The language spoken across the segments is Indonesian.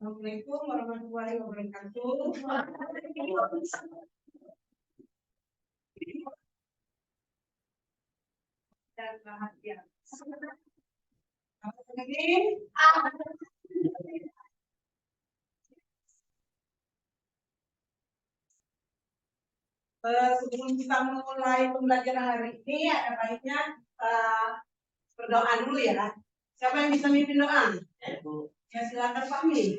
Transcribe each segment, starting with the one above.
Assalamualaikum warahmatullahi wabarakatuh. Dan bahagia. Apa lagi? Sebelum kita memulai pembelajaran hari ini, ada baiknya berdoa dulu ya. Siapa yang bisa mimpin doa? Ya silakan Pak Mi.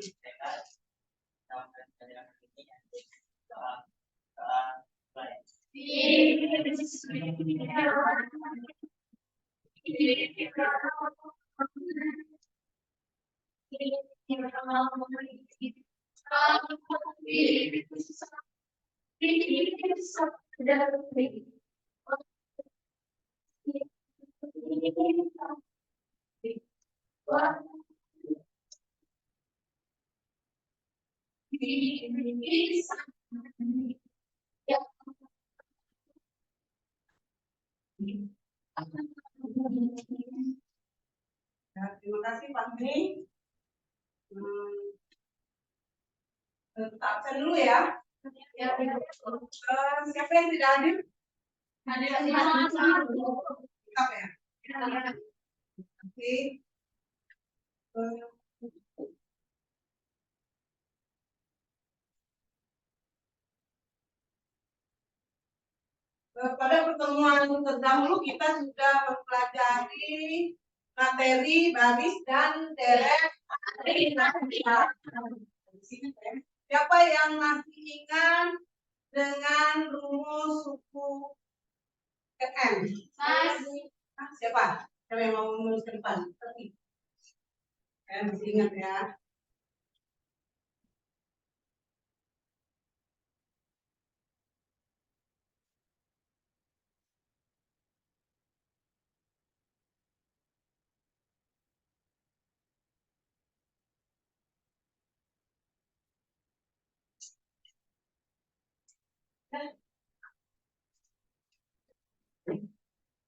Ya, terima kasih Pak Mi. Tetap absen dulu ya. Siapa yang tidak hadir? Hadir tetap ya. Oke. Pada pertemuan terdahulu kita sudah mempelajari materi baris dan deret. Siapa yang masih ingat dengan rumus suku M? Siapa? Siapa yang mau menulis ke depan? Masih ingat ya?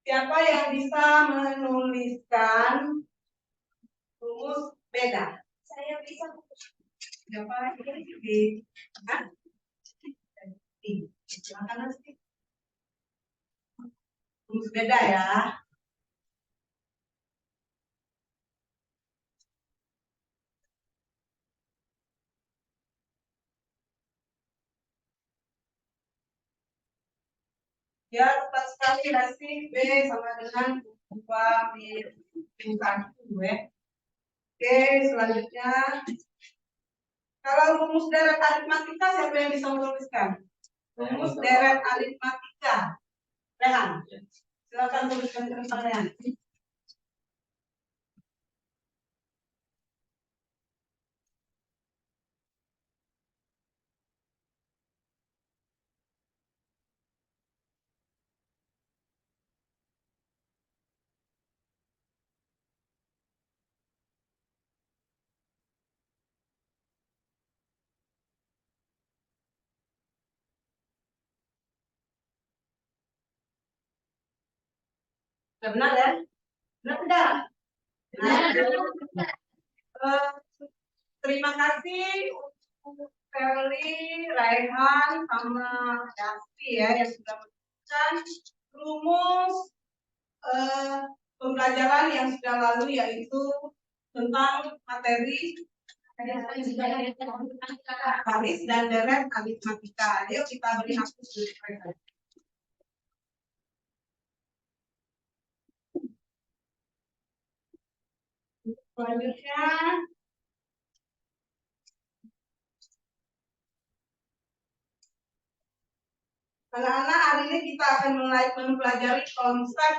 Siapa yang bisa menuliskan rumus beda? Saya bisa. Siapa di? Silakan nanti. Rumus beda ya. Ya, tepat sekali hasil B sama dengan 2 min 1 ya. Oke, selanjutnya kalau rumus deret aritmatika siapa yang bisa menuliskan? Rumus deret aritmatika. Rehan, silakan tuliskan ke depan. Benar ya? Benar tidak? Terima kasih untuk Ferly, Raihan, sama Davi ya yang sudah memberikan rumus pembelajaran yang sudah lalu, yaitu tentang materi baris dan deret aritmatika. Ayo kita beri hapus dulu mereka. Selanjutnya anak-anak, hari ini kita akan mulai mempelajari konsep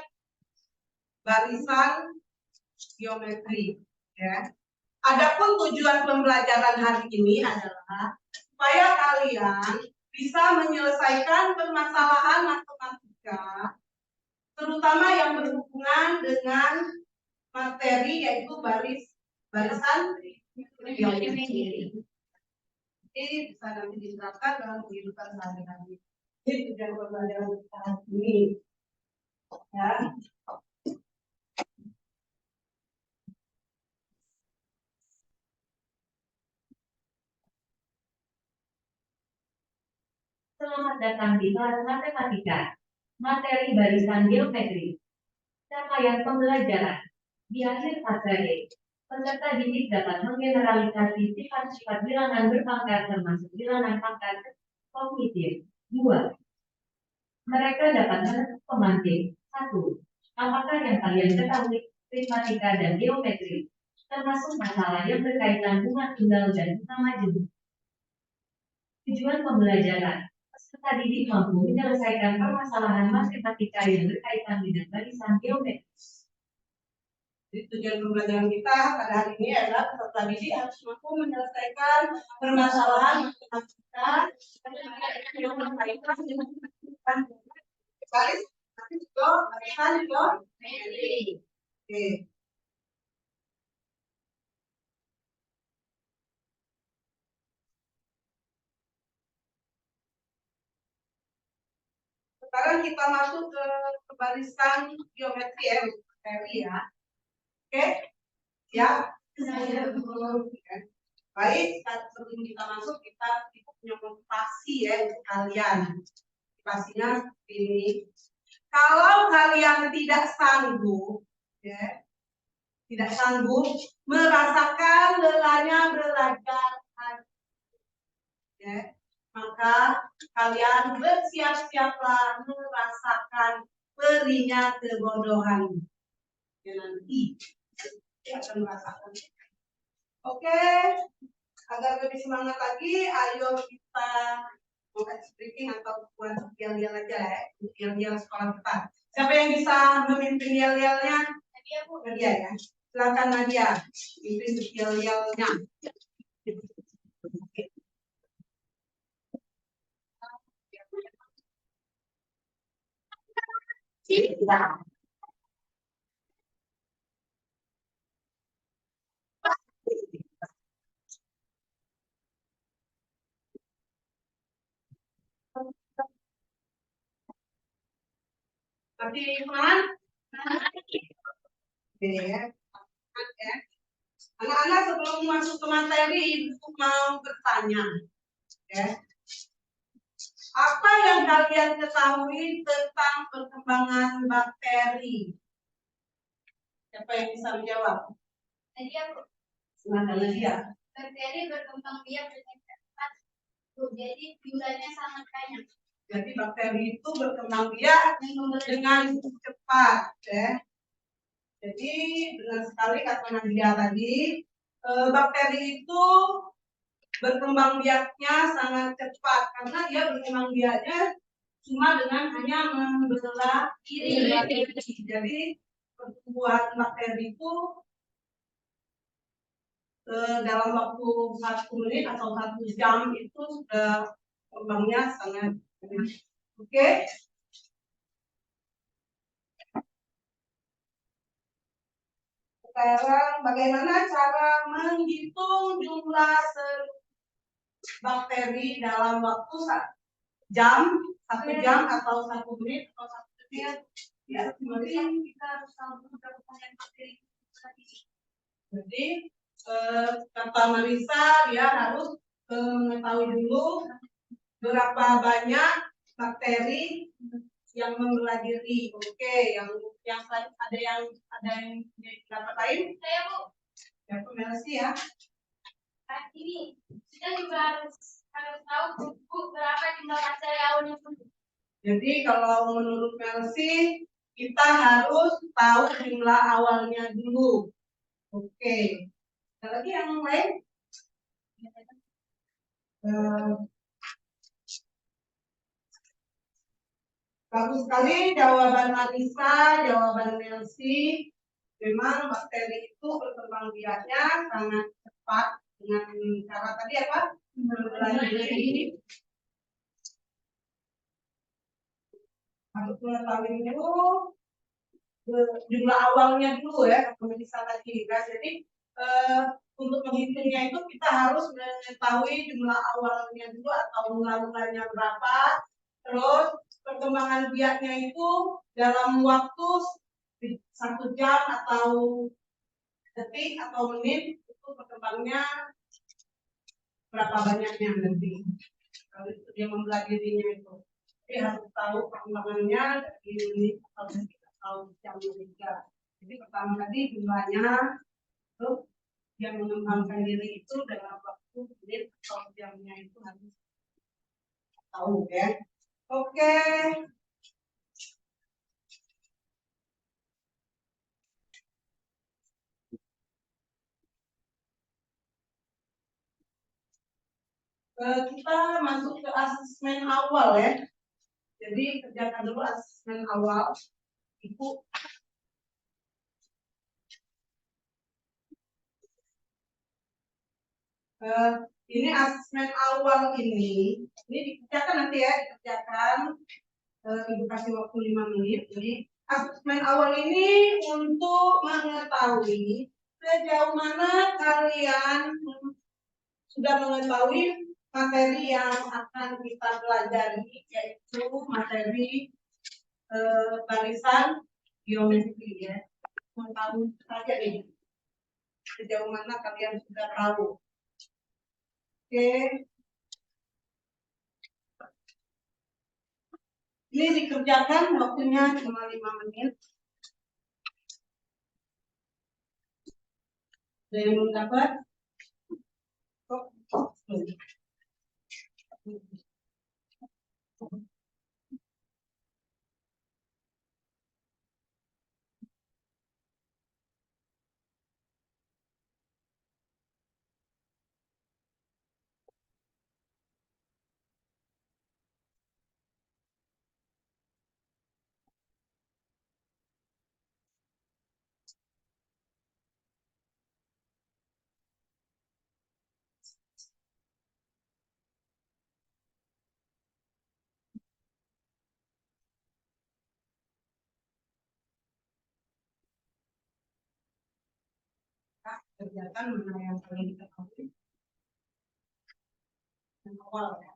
barisan geometri. Ya. Adapun tujuan pembelajaran hari ini adalah supaya kalian bisa menyelesaikan permasalahan matematika, terutama yang berhubungan dengan materi yaitu barisan geometri. Ini bisa nanti diterapkan dalam kehidupan sehari-hari. Ini tujuan pembelajaran kita hari ini. Ya. Selamat datang di kelas matematika, materi barisan geometri. Capaian pembelajaran. Di akhir materi, peserta didik dapat menggeneralisasi sifat-sifat bilangan berpangkat termasuk bilangan pangkat kognitif. 2. Mereka dapat menentukan pemantik. 1. Apakah yang kalian ketahui matematika dan geometri, termasuk masalah yang berkaitan bunga tunggal dan bunga majemuk. Tujuan pembelajaran. Peserta didik mampu menyelesaikan permasalahan matematika yang berkaitan dengan barisan geometris. Tujuan pembelajaran kita pada hari ini adalah peserta didik harus mampu menyelesaikan permasalahan matematika yang berkaitan dengan barisan geometri. Oke. Sekarang kita masuk ke barisan geometri ya, materi ya. Oke, ya. Baik, sebelum kita masuk kita punya motivasi ya untuk kalian. Motivasinya seperti ini. Kalau kalian tidak sanggup, ya, tidak sanggup merasakan lelahnya belajar, ya, maka kalian bersiap-siaplah merasakan perihnya kebodohan. Ya, nanti akan merasakan. Oke, agar lebih semangat lagi, ayo kita buat speaking atau buat yel-yel aja ya, yel-yel sekolah kita. Siapa yang bisa memimpin yel-yelnya? Nadia ya. Silakan Nadia, pimpin yel-yelnya. Tapi Iman, oke ya. Anak-anak sebelum masuk ke materi, Ibu mau bertanya, ya. Apa yang kalian ketahui tentang perkembangan bakteri? Siapa yang bisa menjawab? Nadia, Bu. Silakan Nadia. Bakteri berkembang biak dengan cepat, Bu. Jadi jumlahnya sangat banyak. Jadi bakteri itu berkembang biak dengan cepat, ya. Jadi benar sekali kata Nadia tadi, bakteri itu berkembang biaknya sangat cepat karena dia berkembang biaknya cuma dengan hanya membelah diri. Jadi pertumbuhan bakteri itu dalam waktu 1 menit atau 1 jam itu sudah kembangnya sangat banyak. Oke. Sekarang bagaimana cara menghitung jumlah bakteri dalam waktu 1 jam atau 1 menit atau 1 detik? Ya, kemudian kita harus tahu berapa banyak bakteri. Jadi kata Marisa dia harus mengetahui dulu berapa banyak bakteri yang membelah diri. Oke, yang ada yang dapat lain? Saya, Bu. Ya, Melsi ya. Ini kita juga harus tahu, Bu, berapa jumlah bakteri awalnya, Bu. Jadi kalau menurut Melsi kita harus tahu jumlah awalnya dulu. Oke. Ada lagi yang lain? Bagus sekali jawaban Marisa, jawaban Melsi. memang bakteri itu berkembang biaknya sangat cepat dengan cara tadi apa? Berlanjut. Harus mengetahui dulu jumlah awalnya dulu ya, bisa tadi kan. Jadi untuk menghitungnya itu kita harus mengetahui jumlah awalnya dulu atau mula-mulanya berapa, terus perkembangan biaknya itu dalam waktu 1 jam atau detik atau menit itu perkembangannya berapa banyaknya nanti kalau itu dia mempelajarinya itu. Jadi harus tahu perkembangannya dari menit atau detik atau jam juga. Jadi pertama tadi jumlahnya, terus yang mengembangkan diri itu dalam waktu menit atau jamnya itu harus tahu ya. Oke. Kita masuk ke asesmen awal ya. Jadi kerjakan dulu asesmen awal. Ibu. Ini asesmen awal ini dikerjakan nanti ya, dikerjakan. Ibu kasih waktu 5 menit. Jadi asesmen awal ini untuk mengetahui sejauh mana kalian sudah mengetahui materi yang akan kita pelajari, yaitu materi barisan geometri ya. Mengetahui saja ini sejauh mana kalian sudah tahu. Oke. Ini dikerjakan waktunya cuma 5 menit. Ada yang belum dapat? Kerjakan mana yang paling diketahui yang awal ya.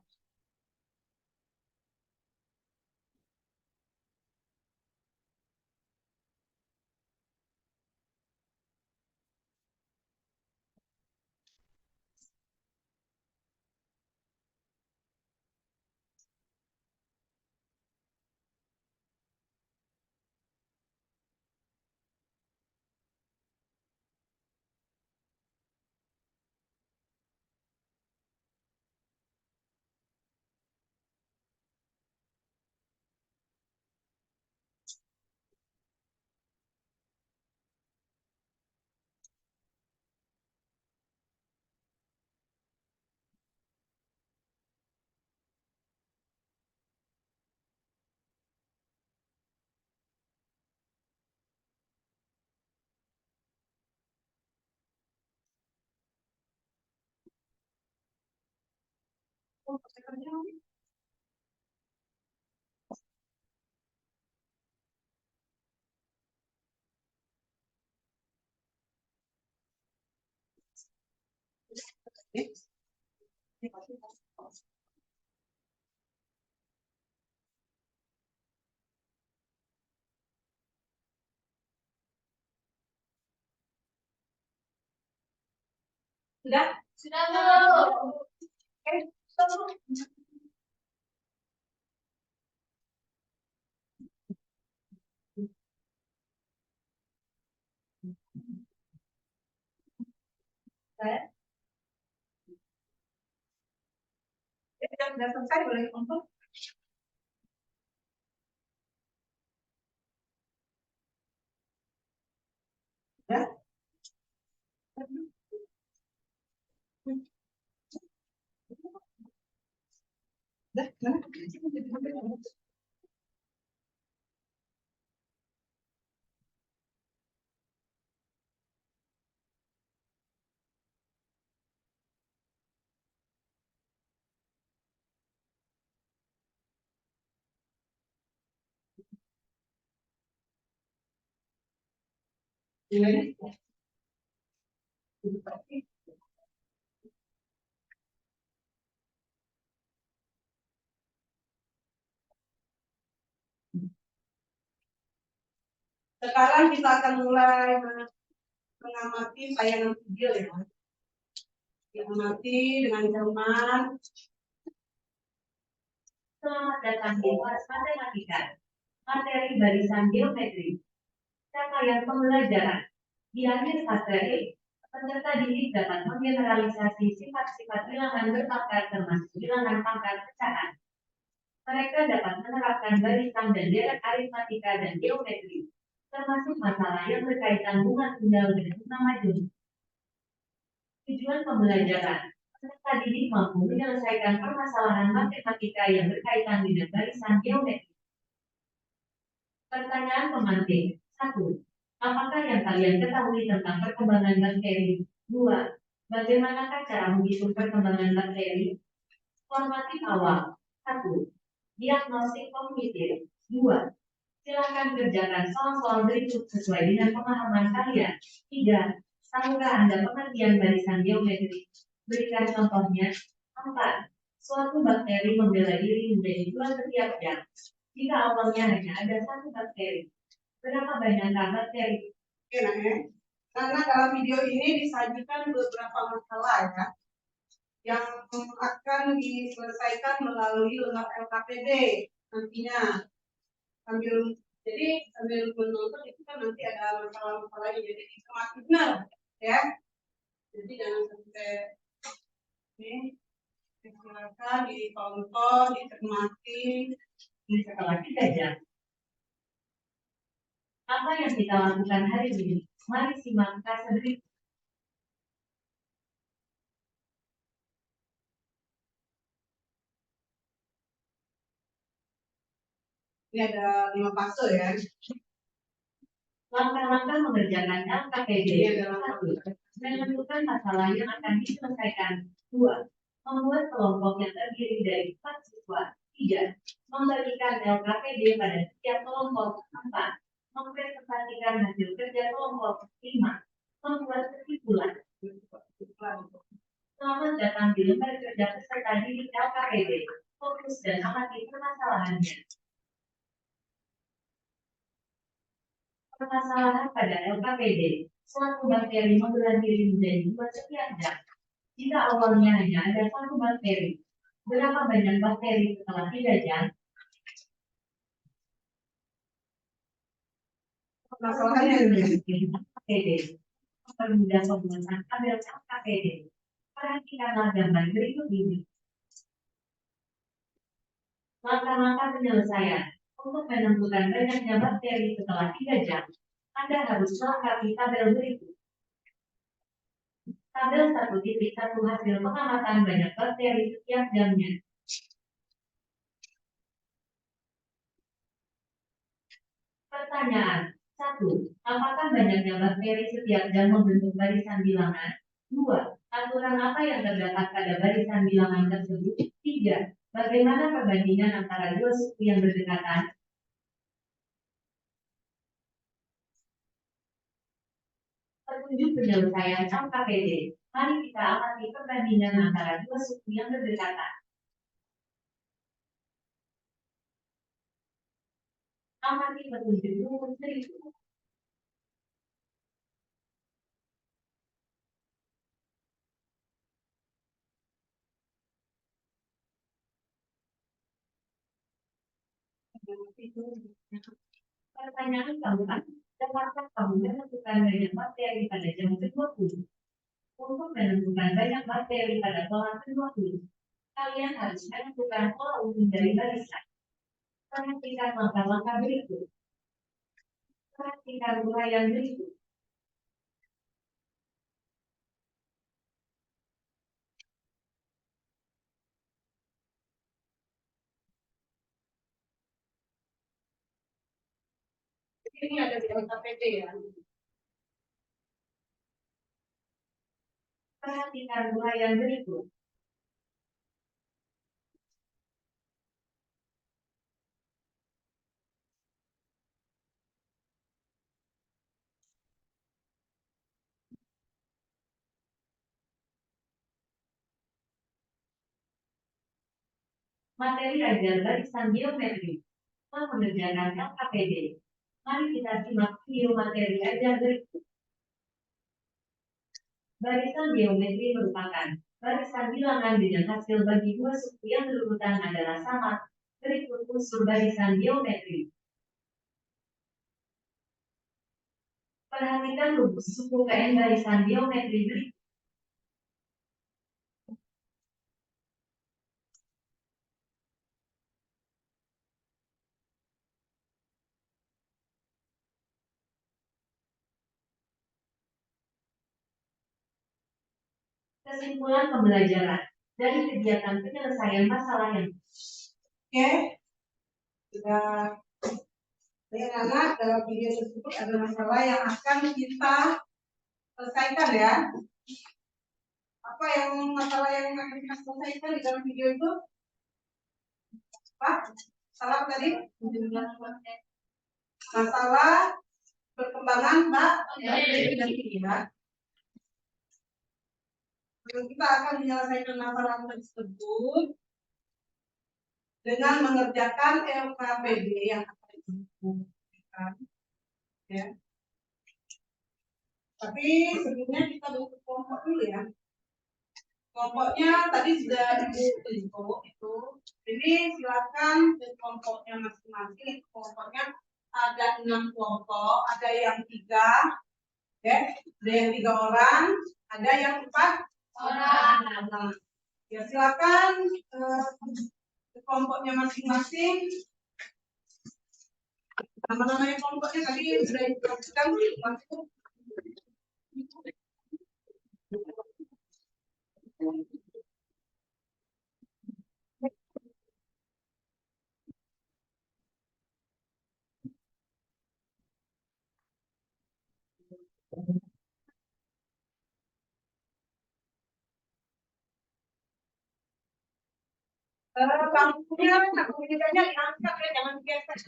Sudah? Sudah belum? Oke, saya sudah selesai boleh untuk sudah. Mana? Sekarang kita akan mulai mengamati tayangan video ya. Diamati dengan cermat. Selamat datang di kelas matematika. Materi barisan geometri. Capaian pembelajaran. Di akhir fase E, peserta didik dapat menggeneralisasi sifat-sifat bilangan berpangkat termasuk bilangan pangkat pecahan. Mereka dapat menerapkan barisan dan deret aritmatika dan geometri, termasuk masalah yang berkaitan bunga tunggal dan bunga majemuk. Tujuan pembelajaran, peserta didik mampu menyelesaikan permasalahan matematika yang berkaitan dengan barisan geometri. Pertanyaan pemantik. 1. Apakah yang kalian ketahui tentang perkembangan bakteri? 2. Bagaimanakah cara menghitung perkembangan bakteri? Formatif awal. 1. Diagnostik kognitif. 2. Silakan kerjakan soal-soal berikut sesuai dengan pemahaman kalian. 3. Tahukah Anda pengertian barisan geometri? Berikan contohnya. 4. Suatu bakteri membela diri menjadi 2 setiap jam. Jika awalnya hanya ada 1 bakteri, berapa banyaknya bakteri? Oke, nah ya. Karena dalam video ini disajikan beberapa masalah ya, yang akan diselesaikan melalui lembar LKPD nantinya. Jadi sambil menonton itu kan nanti ada masalah-masalahnya, jadi cermati benar ya. Jadi jangan sampai ini silakan ditonton, dicermati. Setelah 3 jam. Apa yang kita lakukan hari ini? Mari simak fase berikut. Ini ada 5 fase ya. Langkah-langkah mengerjakan LKPD. Ini ada 1. Menentukan masalah yang akan diselesaikan. 2. Membuat kelompok yang terdiri dari 4 siswa. 3. Membagikan LKPD pada setiap kelompok. 4. Mempresentasikan hasil kerja kelompok. 5. Membuat kesimpulan. Selamat datang di lembar kerja peserta didik LKPD. Fokus dan amati permasalahannya. Permasalahan pada LKPD. Suatu bakteri membelah diri menjadi 2 setiap jam. Jika awalnya hanya ada 1 bakteri, berapa banyak bakteri setelah 3 jam? Masalahnya LKPD. Mempermudah pembuatan tabel LKPD. Perhatikanlah gambar berikut ini. Langkah-langkah penyelesaian. Untuk menentukan banyaknya bakteri setelah 3 jam, Anda harus melengkapi tabel berikut. Tabel 1.1 hasil pengamatan banyak bakteri setiap jamnya. Pertanyaan. 1. Apakah banyaknya bakteri setiap jam membentuk barisan bilangan? 2. Aturan apa yang terdapat pada barisan bilangan tersebut? 3. Bagaimana perbandingan antara 2 suku yang berdekatan? Petunjuk penyelesaian LKPD. Mari kita amati perbandingan antara 2 suku yang berdekatan. Amati petunjuk rumus berikut. Pertanyaan keempat. Dapatkah kamu menentukan banyak bakteri pada jam ke-20? Untuk menentukan banyak bakteri pada pola ke-20, kalian harus menentukan pola umum dari barisan. Perhatikan langkah-langkah berikut. Perhatikan uraian berikut. ini ada di LKPD ya. Perhatikan uraian berikut. materi ajar barisan geometri, mengerjakan LKPD. Mari kita simak video materi ajar berikut. Barisan geometri merupakan barisan bilangan dengan hasil bagi dua suku yang berurutan adalah sama. Berikut unsur barisan geometri. Perhatikan rumus suku KN barisan geometri berikut. Kesimpulan pembelajaran dari kegiatan penyelesaian masalah yang Oke, sudah lihat anak dalam video tersebut ada masalah yang akan kita selesaikan ya. Apa yang masalah yang akan kita selesaikan di dalam video itu? Pak, salah tadi? Masalah perkembangan Mbak dan ya. Kita akan menyelesaikan masalah tersebut dengan mengerjakan LKPD yang akan dibutuhkan. Ya. Tapi sebelumnya kita bentuk kelompok dulu ya. Kelompoknya tadi sudah dibentuk itu. Jadi silakan ke kelompoknya masing-masing. Kelompoknya ada 6 kelompok, ada yang 3, ya, ada yang 3 orang, ada yang 4 orang. Nah, ya silakan ke kelompoknya masing-masing. Nama-namanya kelompoknya tadi sudah dijelaskan. Bangkunya, komunikasinya diangkat ya, jangan digeser.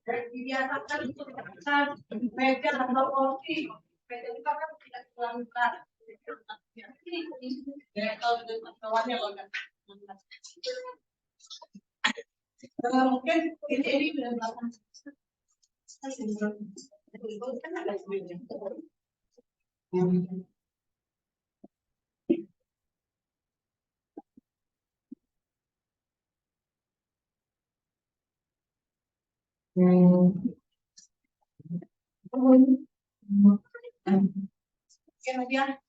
Jadi dibiasakan untuk menggunakan meja atau kursi. Meja kita kan tidak terlalu berat. Ya, kalau dengan kawannya logam. Mungkin ini sudah belakang. Kemudian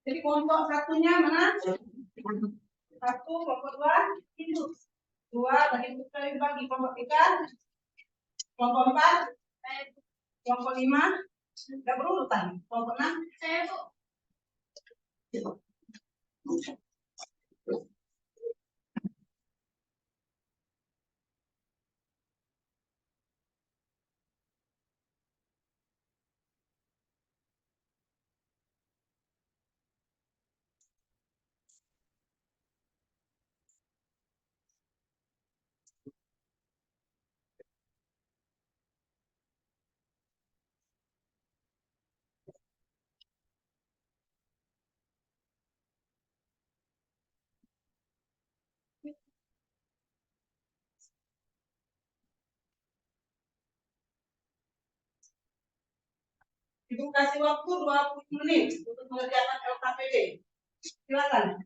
jadi kelompok satunya mana? Satu, kelompok 2 itu 2 bagi kelompok 3, kelompok 4, kelompok 5, tidak berurutan. Kelompok 6, Saya Bu. Ibu kasih waktu 20 menit untuk mengerjakan LKPD. Silakan.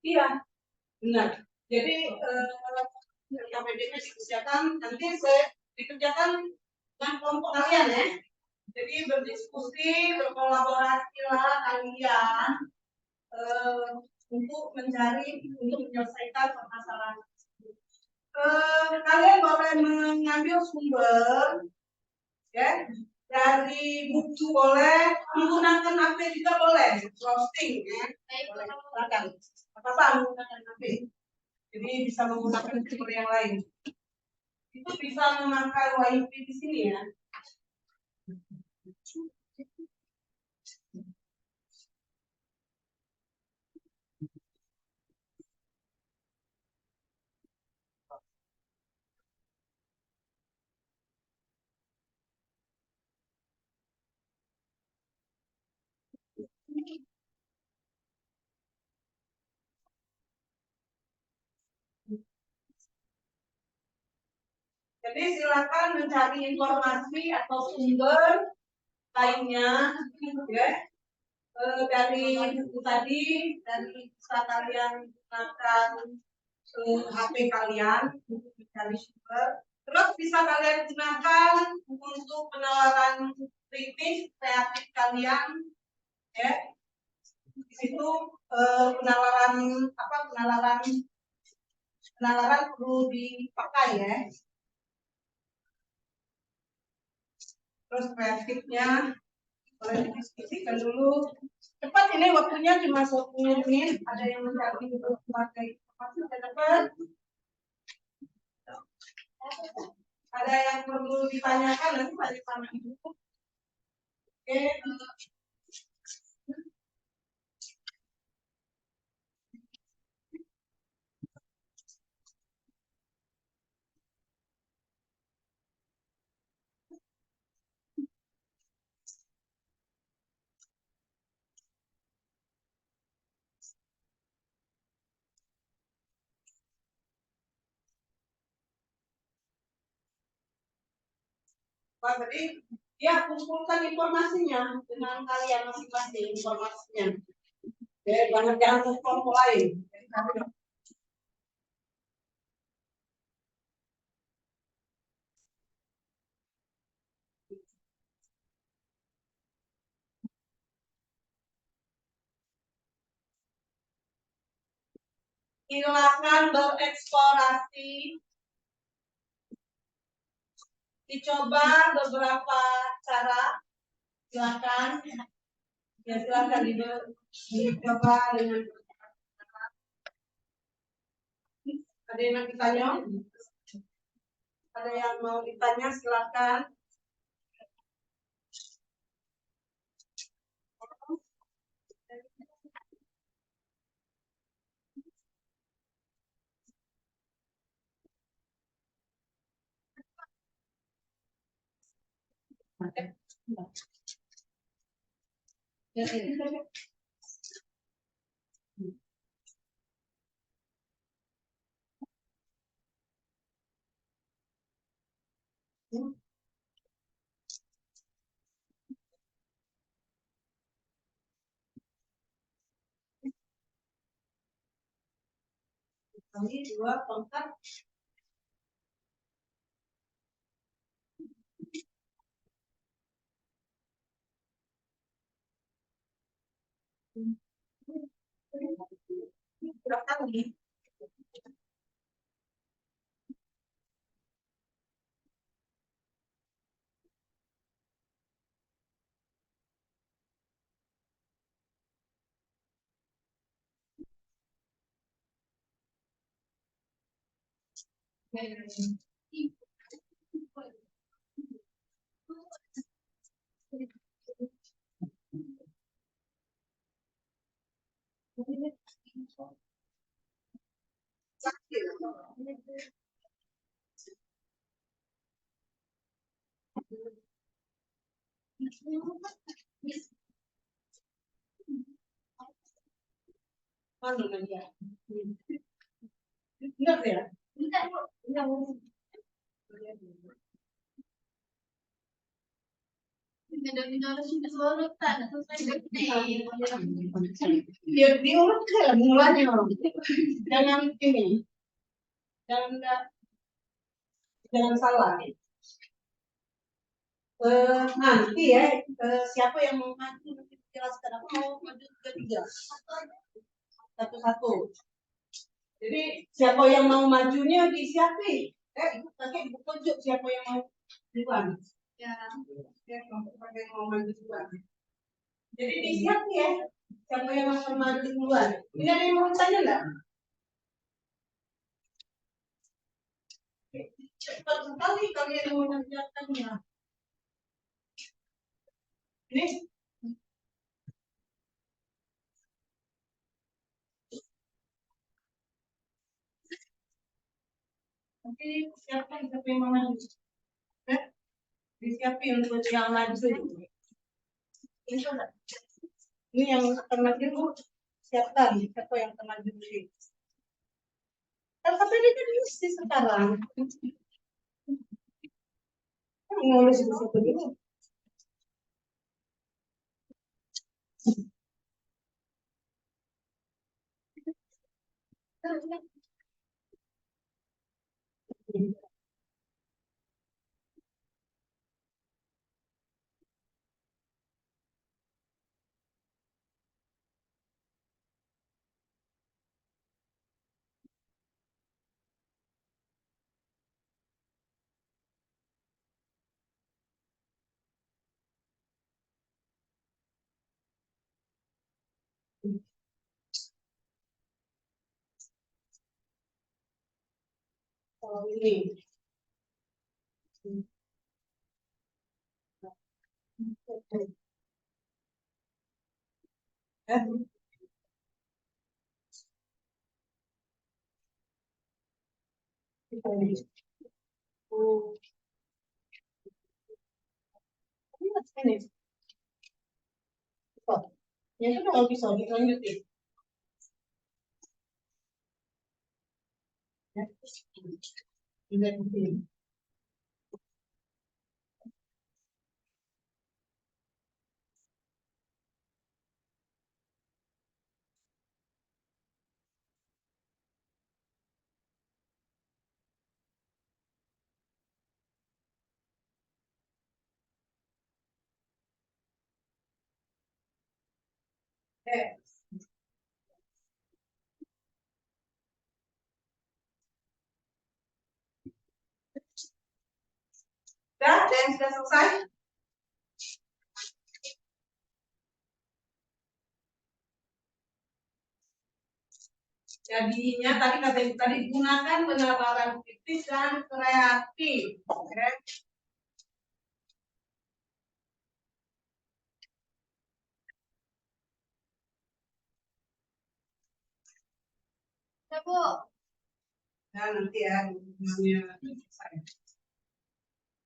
Iya, benar. Jadi LKPD-nya dikerjakan, nanti dikerjakan dengan kelompok kalian ya. Jadi berdiskusi, berkolaborasilah kalian untuk menyelesaikan permasalahan. Kalian boleh mengambil sumber ya dari buku, boleh menggunakan HP juga boleh, browsing ya. Boleh, silakan. Apa menggunakan HP. Jadi bisa menggunakan sumber yang lain. Itu bisa memakai WiFi di sini ya. Jadi silakan mencari informasi atau sumber lainnya, ya, dari buku tadi, dari bisa kalian gunakan HP kalian untuk mencari sumber. Terus bisa kalian gunakan untuk penalaran kritis kreatif kalian, ya. Di situ penalaran perlu dipakai, ya. Terus kreatifnya boleh didiskusikan dulu. Cepat ini waktunya cuma 10 menit. Ada yang mencari untuk memakai informasi sudah dapat? Ada yang perlu ditanyakan nanti pada tanya dulu. Oke. Pak, jadi ya kumpulkan informasinya dengan kalian masing-masing informasinya. Jangan kelompok lain. Silakan bereksplorasi. Dicoba beberapa cara. Silakan. Ya silakan dicoba dengan. Ada yang mau ditanya? Ada yang mau ditanya silakan. Kami dua kontak. Berapa lagi? Mana dia? Enggak ya? Dia diurut kan mulanya. Jangan ini. Jangan salah. Nanti ya siapa yang mau maju nanti jelaskan. Aku mau maju ketiga. Satu-satu. Jadi siapa yang mau majunya disiapin. Ibu pakai ibu tunjuk siapa yang mau duluan. Ya. Siapa yang mau maju duluan. Jadi disiapin ya. Siapa yang akan maju duluan. Ini ada yang mau tanya enggak? Cepat sekali kalian mau mengerjakannya. Ini nanti siapkan siapa yang mau maju. Disiapin untuk yang maju. Ini yang akan maju siapkan siapa yang akan maju dulu. Tapi ini kan mesti sekarang. Nulis di situ dulu. Kalau ini. Kita ini. Ini. Oh, ya sudah kalau bisa dilanjutin. Ya. Dilanjutin. Eh, Sudah, dan sudah selesai. Jadinya tadi gunakan penalaran fiktif dan kreatif. Oke. Ya, Bu. Nah, nanti ya namanya selesai.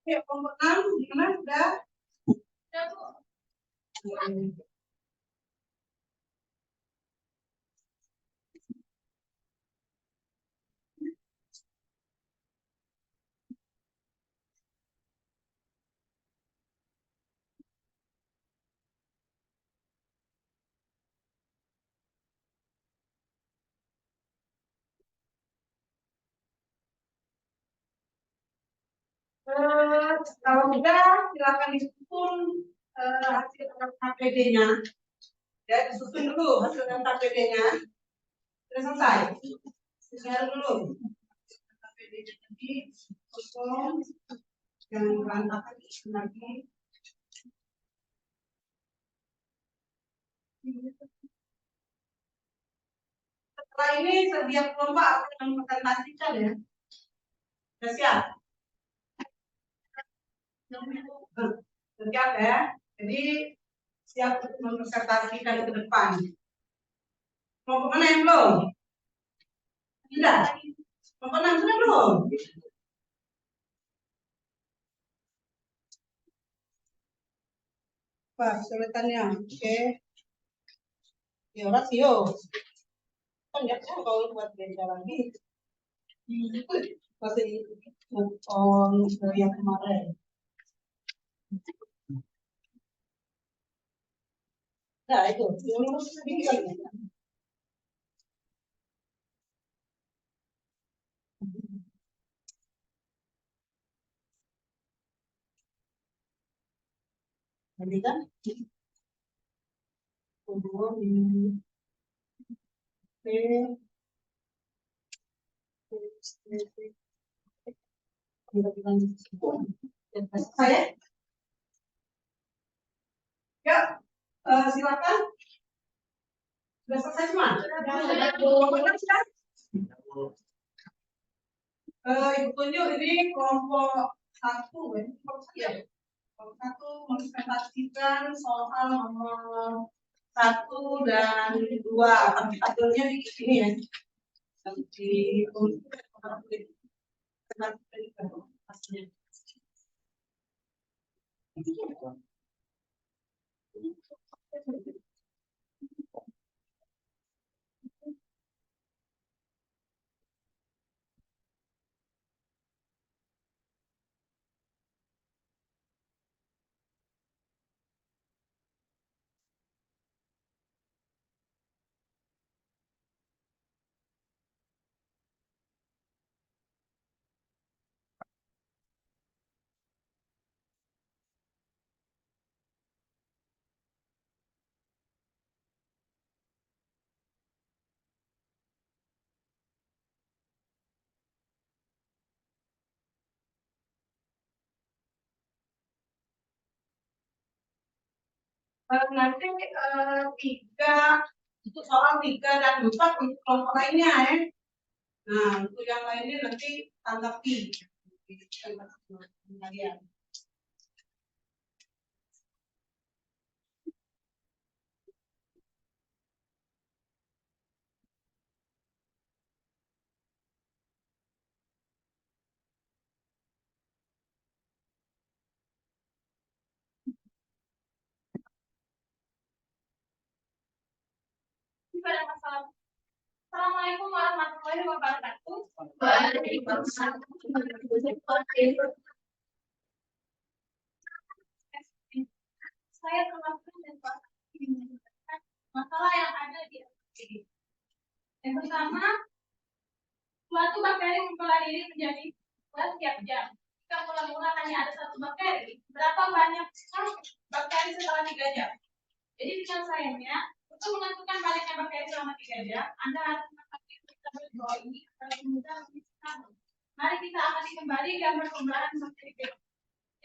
Ya, kelompok 6 gimana sudah? Ya, Bu. Kalau sudah silakan disusun hasil KPD-nya. Ya, disusun dulu hasil KPD-nya. Sudah selesai. Share dulu. KPD-nya tadi kosong, jangan berantakan lagi. Setelah ini setiap kelompok akan mempresentasikan ya. Sudah siap? Siap ya. Jadi siap untuk mempresentasikan ke depan. Kelompok mana yang belum? Sudah. Kelompok 6 sudah belum? Apa kesulitannya? Oke. Ya rasio. Kan nggak tahu kalau buat beda lagi. Masih on yang kemarin. Nah itu, yang lurus sedikit lagi. Nanti kan? Kedua di P, saya, ya, silakan. Sudah selesai semua? Kelompok sudah? Ibu tunjuk ini kelompok 1 ya. Kelompok 1 mempresentasikan soal nomor 1 dan 2. Tapi tabelnya di sini ya. Di hasilnya. Nanti untuk soal 3 dan 4 untuk kelompok lainnya ya. Nah, untuk yang lainnya nanti tanggapi. Kalian. Pada masalah. Assalamualaikum warahmatullahi wabarakatuh. Saya termasuk dan masalah yang ada di ini. Yang pertama, suatu bakteri membelah diri menjadi dua setiap jam. Jika mula-mula hanya ada satu bakteri, berapa banyak bakteri setelah 3 jam? Jadi dengan sayangnya, untuk menentukan banyaknya bakteri selama 3 jam, Anda harus mengetahui tabel di bawah ini agar mudah menentukan. Mari kita amati kembali gambar pembelahan bakteri.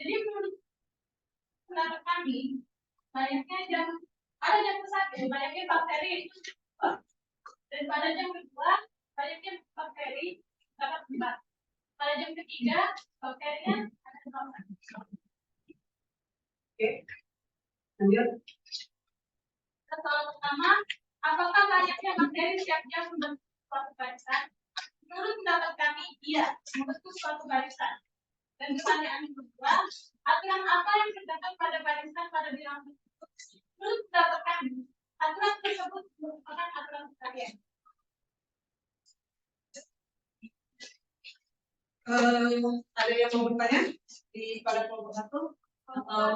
Jadi menurut pendapat kami, banyaknya pada jam ke-1 banyaknya bakteri itu dan pada jam kedua banyaknya bakteri dapat berubah. Pada jam ketiga bakterinya ada berubah. Oke. Lanjut. Soal pertama, apakah banyaknya bakteri setiap jam membentuk suatu barisan? Menurut pendapat kami, iya, membentuk suatu barisan. Dan pertanyaan kedua, aturan apa yang terdapat pada barisan pada bilangan tersebut? Menurut pendapat kami, aturan tersebut merupakan aturan sekalian. Ada yang mau bertanya di pada kelompok 1 atau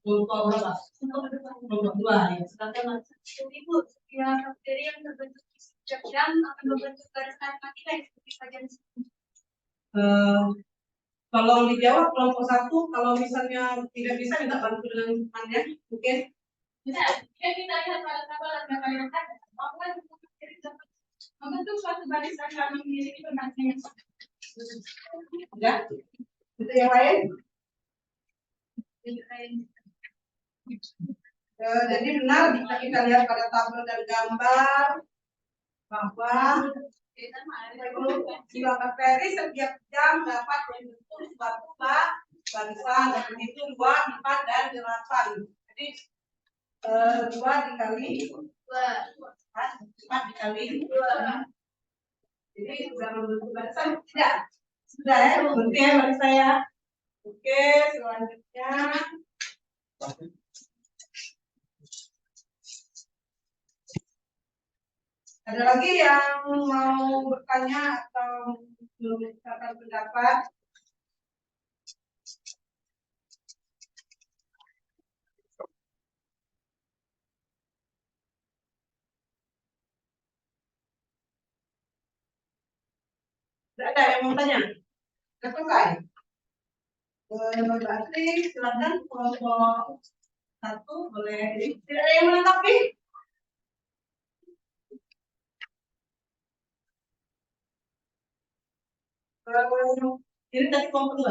kelompok berapa? Kelompok 2 ya. Sedangkan Ibu, ya bakteri yang terbentuk setiap jam akan membentuk barisan makilen seperti saja. Kalau dijawab kelompok 1, kalau misalnya tidak bisa minta bantu dengan temannya, mungkin Bisa, jika kita lihat pada tabel yang ada, bahwa bakteri dapat membentuk suatu barisan kami memiliki perbandingan yang sama. ya. Itu yang lain. Jadi benar bisa kita lihat pada tabel dan gambar bahwa jumlah bakteri setiap jam dapat membentuk suatu barisan dan itu 2, 4 dan 8. Jadi 2 dikali 4 dikali 2. Jadi sudah membentuk barisan tidak? Sudah ya, berarti ya bagi saya. Oke, selanjutnya. Ada lagi yang mau bertanya atau mengucapkan pendapat? Tidak ada yang mau tanya? Sudah selesai? Berarti silakan kelompok 1 boleh. Tidak ada yang melengkapi? Ini tadi kelompok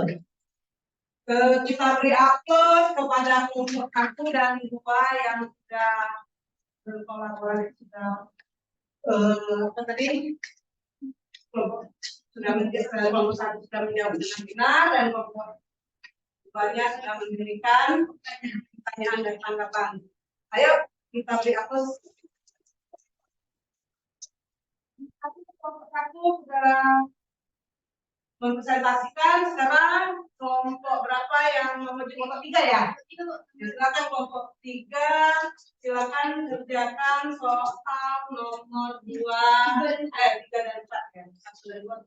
2. Kita beri apel kepada kelompok 1 dan 2 yang sudah berkolaborasi sudah tadi kelompok 1 sudah menjawab dengan benar dan kelompok 2-nya sudah memberikan pertanyaan dan tanggapan. Ayo kita beri apel. Kelompok 1 sudah mempresentasikan. Sekarang kelompok berapa yang menuju kelompok 3 ya? Silakan kelompok 3, silakan kerjakan soal nomor 2, 3 dan 4 ya. 1 dan 2.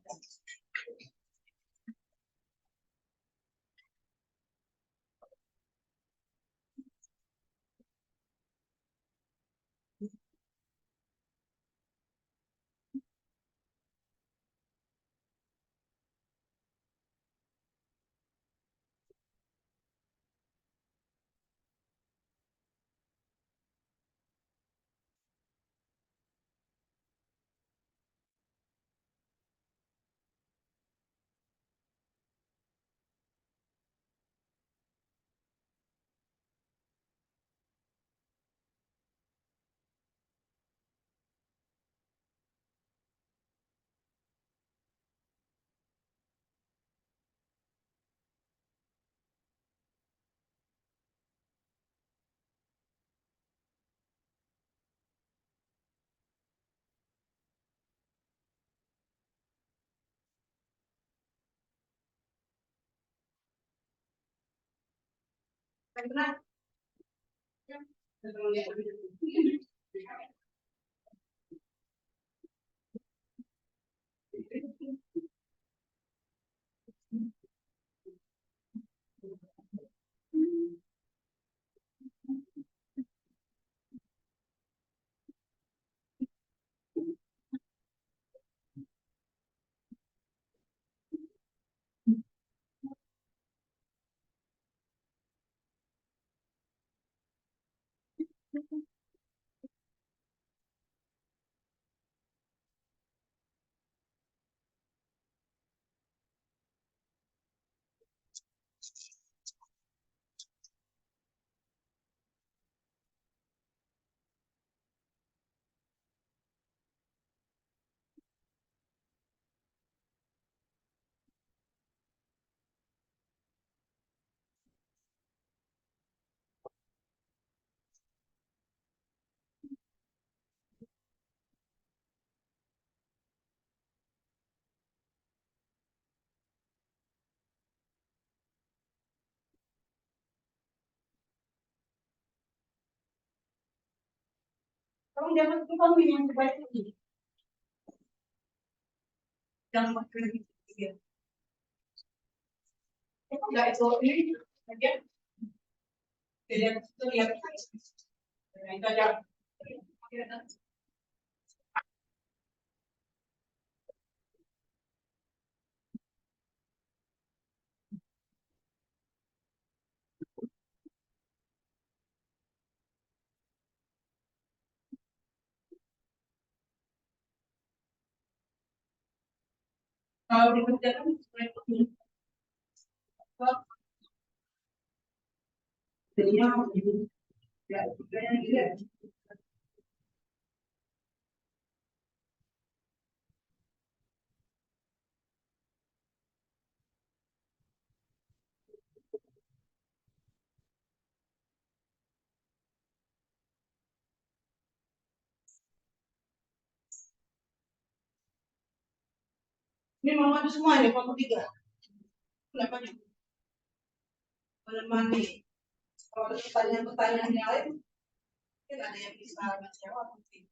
Benar. Kamu jangan lupa minum sebaik ini. Jangan makan ya. Enggak itu ini aja. Jadi itu lihat. Nah, itu aja. Kalau dikerjakan seperti ini. Jadinya ya, ya. Ini mau maju semua ya, foto 3. Kenapa nih? Menemani. Kalau ada pertanyaan-pertanyaan yang lain, mungkin ada yang bisa menjawab mungkin.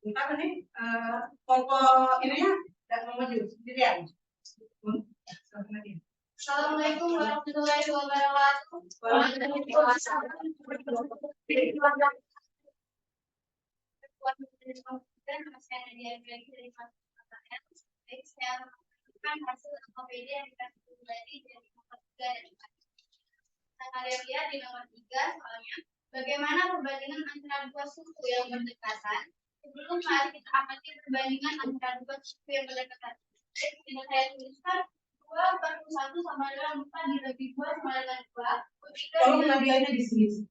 Bentar nih, foto ininya tidak mau maju sendirian. Assalamualaikum warahmatullahi wabarakatuh. Saya akan hasil OPD yang dikasih pribadi dari nomor 3 dan 4. Nah, kalian lihat di nomor 3 soalnya Bagaimana perbandingan antara dua suku yang berdekatan? Sebelum mari kita amati perbandingan antara dua suku yang berdekatan. Jadi saya tuliskan 2/1 sama dengan 4 dibagi 2 sama dengan 2. Kalau pembagiannya di sini.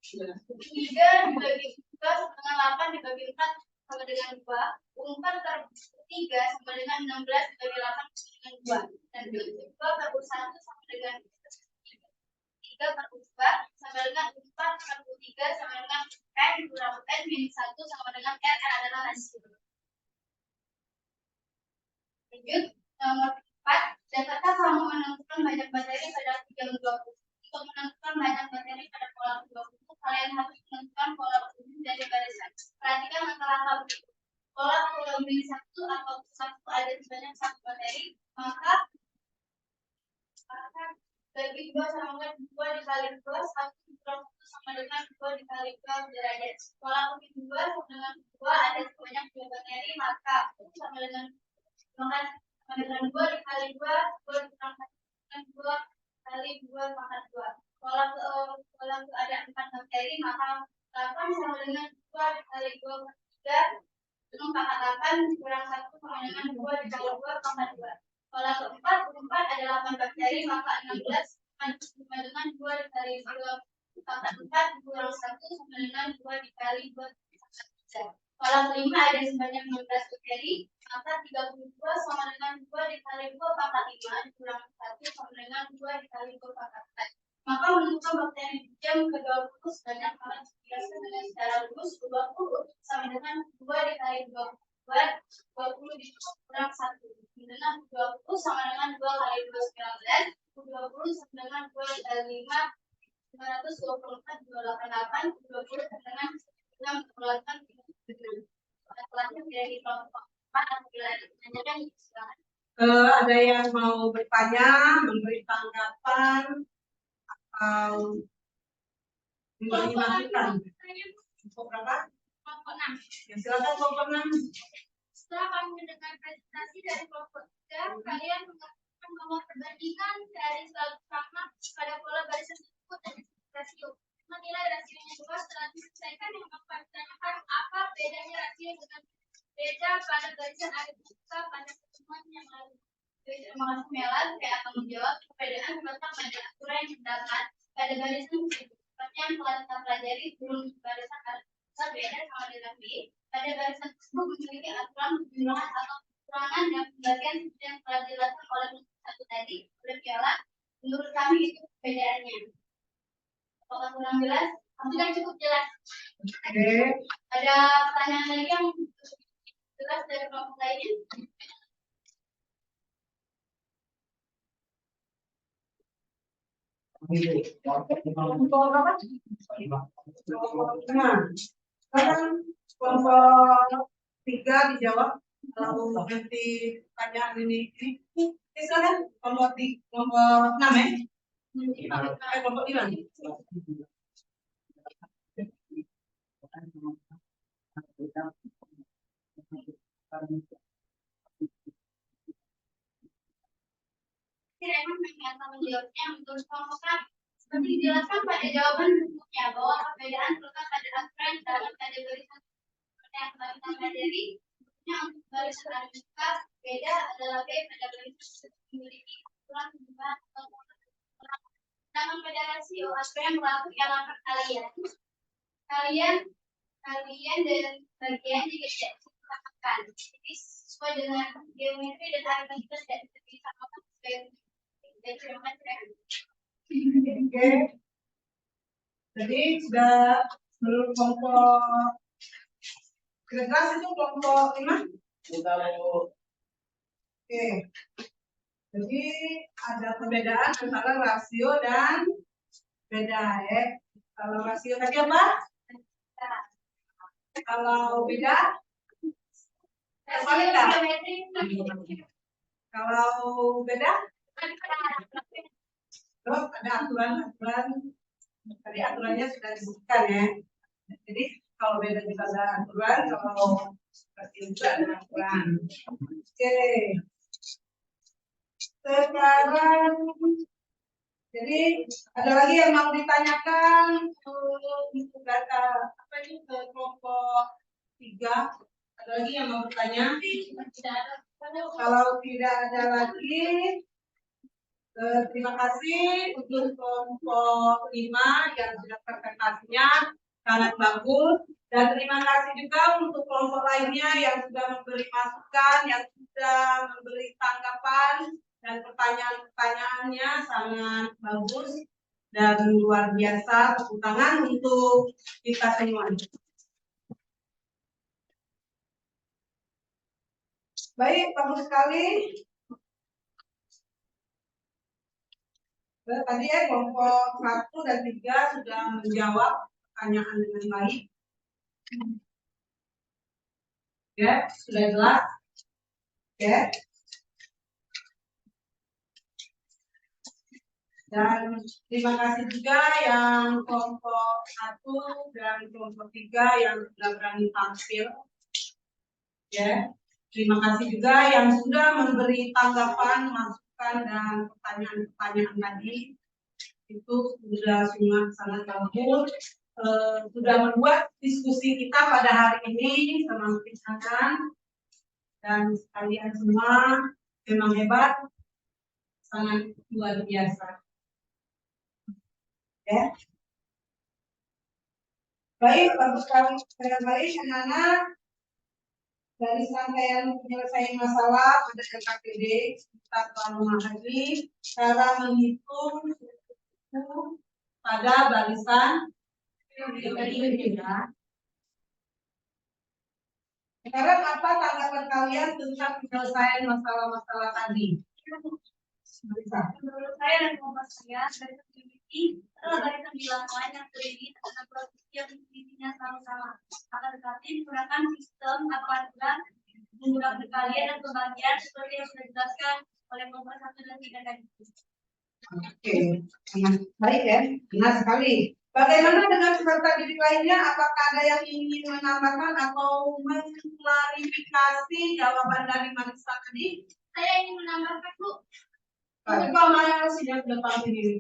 3 dibagi 2 sama dengan 8 dibagi 4 sama dengan 2. 4/3 sama dengan 16 dibagi 8 sama dengan 2. Dan 2/1 sama dengan 3/2 sama dengan 4/3 sama dengan N kurang N minus 1 sama dengan R adalah rasio. Lanjut, nomor 4. Jakarta kamu menentukan banyak materi pada jam 20. Untuk menentukan banyak materi pada pola 20, kalian harus menentukan pola umum dari barisan. Perhatikan langkah-langkah berikut. Pola pola 1 atau 1 ada sebanyak 1 materi, maka bagi 2 sama dengan 2 dikali 2, 1 kurang 1 sama dengan 2 dikali 2 derajat. Pola umum 2 sama dengan 2 ada sebanyak 2 materi, maka sama dengan 2 dikali 2, 2 dikurang 1 dengan 2 kali 2 pangkat 2. Pola ke ada 4 materi, maka 8 sama dengan 2 dikali 2 pangkat 3, dengan pangkat 8 kurang 1 sama dengan 2 dikali 2 pangkat 2. Pola keempat ada 8 bakteri, maka 16 sama dengan 2 dikali 2 pangkat 4 kurang 1 sama dengan 2 dikali 2 pangkat 3. Pola kelima ada sebanyak 16 bakteri, maka 32 sama dengan 2 dikali 2 pangkat 5 kurang 1 sama dengan 2 dikali 2 pangkat 4. Maka menentukan bakteri di jam ke-20 sebanyak 4 dijelaskan dengan secara rumus 20 sama dengan 2 dikali 20 dikurang 1 dengan 20 sama dengan 2 kali 2 19, 20 sama dengan 2 dikali 5 524 288, 20 sama dengan 6 ada yang mau bertanya, memberi tanggapan atau memberi masukan? Kelompok berapa? Kelompok 6. Ya, silakan kelompok 6. Setelah kami mendengar presentasi dari kelompok 3, kalian mengatakan bahwa perbandingan dari selalu sama pada pola barisan tersebut dan rasio. Menilai rasionya luas setelah diselesaikan yang mempertanyakan apa bedanya rasio dengan beda pada barisan aritmatika pada pertemuan yang lalu. Terima kasih Melan, saya akan menjawab perbedaan terletak pada aturan yang terdapat pada barisan tersebut. Seperti yang telah kita pelajari sebelum barisan aritmatika beda sama dengan B. Pada barisan tersebut memiliki aturan penjumlahan atau kekurangan dan pembagian seperti yang telah dijelaskan oleh satu tadi oleh Piala. Menurut kami itu perbedaannya. Apakah kurang jelas? Sudah cukup jelas. Oke. Ada pertanyaan lagi yang jelas dari kelompok lainnya? Kelompok berapa? Nah, sekarang kelompok 3 dijawab. Kalau nanti pertanyaan ini sekarang kelompok 6 ya? Kelompok 5. Raymond akan menjawabnya untuk kelompok kami. Seperti dijelaskan pada jawaban berikutnya bahwa perbedaan terletak pada aturan dalam pada barisan seperti yang telah kita pelajari. Sebetulnya untuk barisan aritmatika beda adalah B pada barisan memiliki aturan penjumlahan atau namun pada rasio apa yang berlaku ialah perkalian. Kalian dan bagian juga tidak disamakan. Jadi sesuai dengan geometri dan aritmatika tidak bisa disamakan sebagai Oke. Jadi sudah seluruh kelompok kelas itu kelompok 5. Oke. Jadi ada perbedaan antara rasio dan beda ya. Kalau rasio tadi apa? Kalau beda? Kalau beda? Terus ada aturan tadi aturannya sudah disebutkan ya. Jadi kalau beda juga ada aturan, kalau rasio juga ada aturan. Oke. Sekarang Jadi ada lagi yang mau ditanyakan untuk data apa ini ke kelompok 3? Ada lagi yang mau bertanya? Kalau tidak ada lagi, terima kasih untuk kelompok 5 yang sudah presentasinya sangat bagus, dan terima kasih juga untuk kelompok lainnya yang sudah memberi masukan, yang sudah memberi tanggapan, dan pertanyaan-pertanyaannya sangat bagus dan luar biasa. Tepuk tangan untuk kita semua. Baik, bagus sekali. Tadi ya kelompok 1 dan 3 sudah menjawab pertanyaan dengan baik. Ya, sudah jelas. Ya. Dan terima kasih juga yang kelompok 1 dan kelompok 3 yang sudah berani tampil. Ya. Terima kasih juga yang sudah memberi tanggapan, masukan, dan pertanyaan-pertanyaan tadi. Itu sudah sangat bagus. Sudah membuat diskusi kita pada hari ini semakin hangat, dan kalian semua memang hebat, sangat luar biasa. Ya. Baik, bagus sekali. Dengan baik, anak-anak, dari rangkaian penyelesaian masalah pada LKPD, kita telah memahami cara menghitung pada barisan. Sekarang apa tanggapan kalian tentang penyelesaian masalah-masalah tadi? Menurut saya dan kelompok saya, barisan PPT adalah barisan bilangan yang terdiri atas produksi yang isinya sama-sama. Akan tetapi menggunakan sistem apabila menggunakan berkalian dan pembagian seperti yang sudah dijelaskan oleh kelompok 1 dan 3 tadi. Oke, baik ya, benar sekali. Bagaimana dengan peserta didik lainnya? Apakah ada yang ingin menambahkan atau mengklarifikasi jawaban dari Marisa tadi? Saya ingin menambahkan, Bu. Tapi kalau Maya sudah depan diri.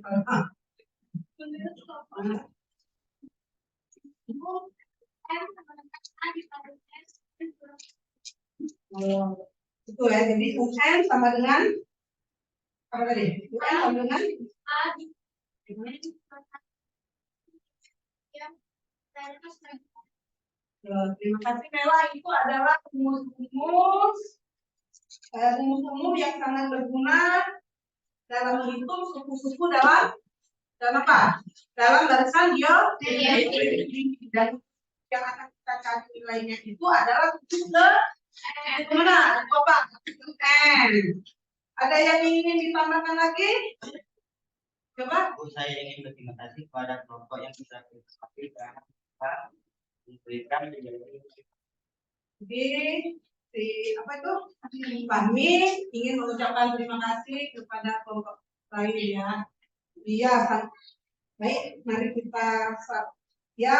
Itu ya, jadi UN sama dengan apa tadi? UN sama dengan terima kasih Mela, itu adalah rumus yang sangat berguna dalam menghitung suku-suku dalam apa? Dalam barisan geometri. Dan yang akan kita cari nilainya itu adalah suku ke mana? Coba N. Ada yang ingin ditambahkan lagi? Coba. Saya ingin berterima kasih kepada kelompok yang sudah bersama dan memberikan Jadi apa itu? Fahmi ingin mengucapkan terima kasih kepada kelompok lain ya. Iya, baik. Mari kita ya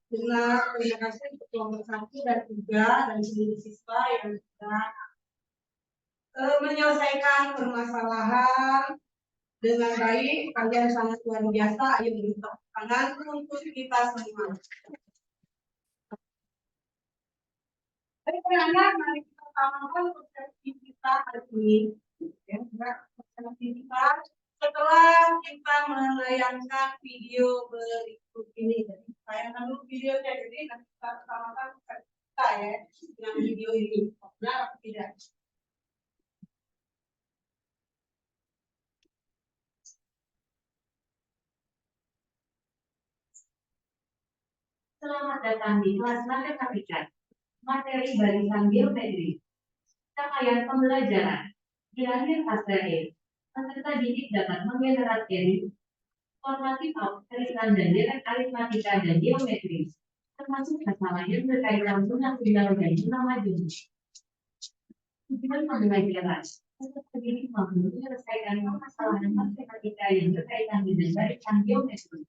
benar terima kasih untuk kelompok 1 dan 3 dan seluruh siswa yang sudah menyelesaikan permasalahan dengan baik. Kalian sangat luar biasa. Ayo beri tepuk tangan untuk kita semua. Baik, anak-anak, mari kita tambahkan persepsi kita hari ini. Ya, persepsi kita setelah kita menayangkan video berikut ini. Jadi tayangkan dulu videonya, jadi nanti kita tambahkan persepsi kita ya dengan video ini. Benar atau tidak? Selamat datang di kelas matematika. Materi barisan geometri. Capaian pembelajaran. Di akhir fase E, peserta didik dapat menggenerasi formatif barisan dan deret aritmatika dan geometri, termasuk masalah yang berkaitan dengan tunggal dan nama jenis. Tujuan pembelajaran. Peserta didik mampu menyelesaikan permasalahan matematika yang berkaitan dengan barisan geometri.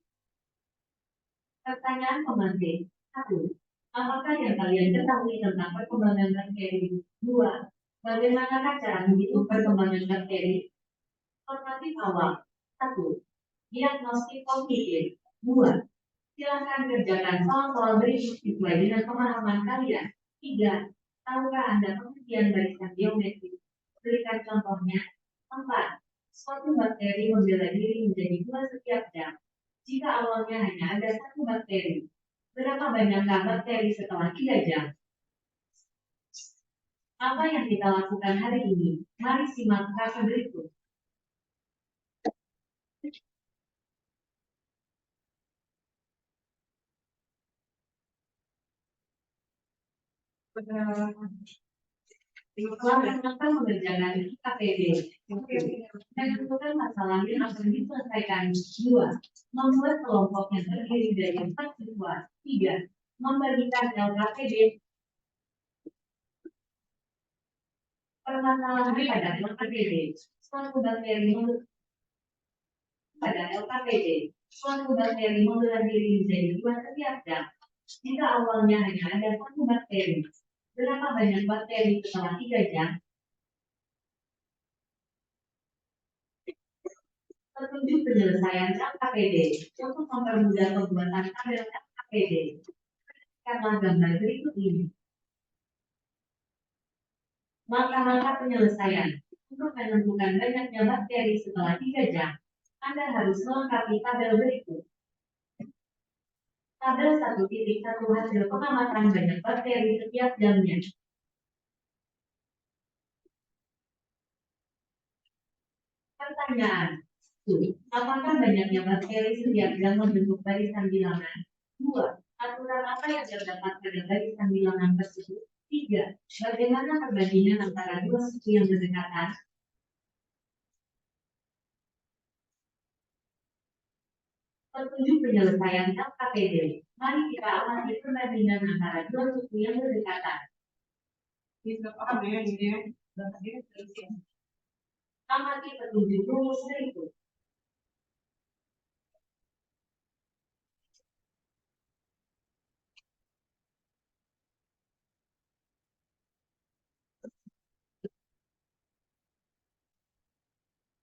Pertanyaan pemantik. 1. Apakah yang kalian ketahui tentang perkembangan bakteri? 2. Bagaimanakah cara menghitung perkembangan bakteri? Formatif awal. 1. Diagnostik kognitif. 2. Silakan kerjakan soal-soal berikut sesuai dengan pemahaman kalian. 3. Tahukah Anda pengertian barisan geometri? Berikan contohnya. 4. Suatu bakteri membela diri menjadi 2 setiap jam. Jika awalnya hanya ada 1 bakteri, berapa banyakkah bakteri setelah 3 jam? Apa yang kita lakukan hari ini? Mari simak frase berikut. Melaksanakan mengerjakan KPD. Menentukan masalah yang akan diselesaikan. 2. Membuat kelompok yang terdiri dari 4 siswa. 3. Membagikan LKPD. Permasalahan pada LKPD. Suatu bakteri pada LKPD. Suatu bakteri membela diri menjadi 2 setiap jam. Jika awalnya hanya ada 1 bakteri, berapa banyak bakteri setelah 3 jam? Petunjuk penyelesaian LKPD. Untuk mempermudah pembuatan tabel LKPD, karena gambar berikut ini. Langkah-langkah penyelesaian. Untuk menentukan banyaknya bakteri setelah 3 jam, Anda harus melengkapi tabel berikut. Tabel 1.1 hasil pengamatan banyak bakteri setiap jamnya. Pertanyaan. Apakah banyaknya bakteri setiap jam membentuk barisan bilangan? 2. Aturan apa yang terdapat pada barisan bilangan tersebut? 3. Bagaimana perbandingan antara 2 suku yang berdekatan? Petunjuk penyelesaian LKPD. Mari kita amati perbandingan antara 2 suku yang berdekatan. Bisa paham ya ini ya. Amati petunjuk rumus berikut.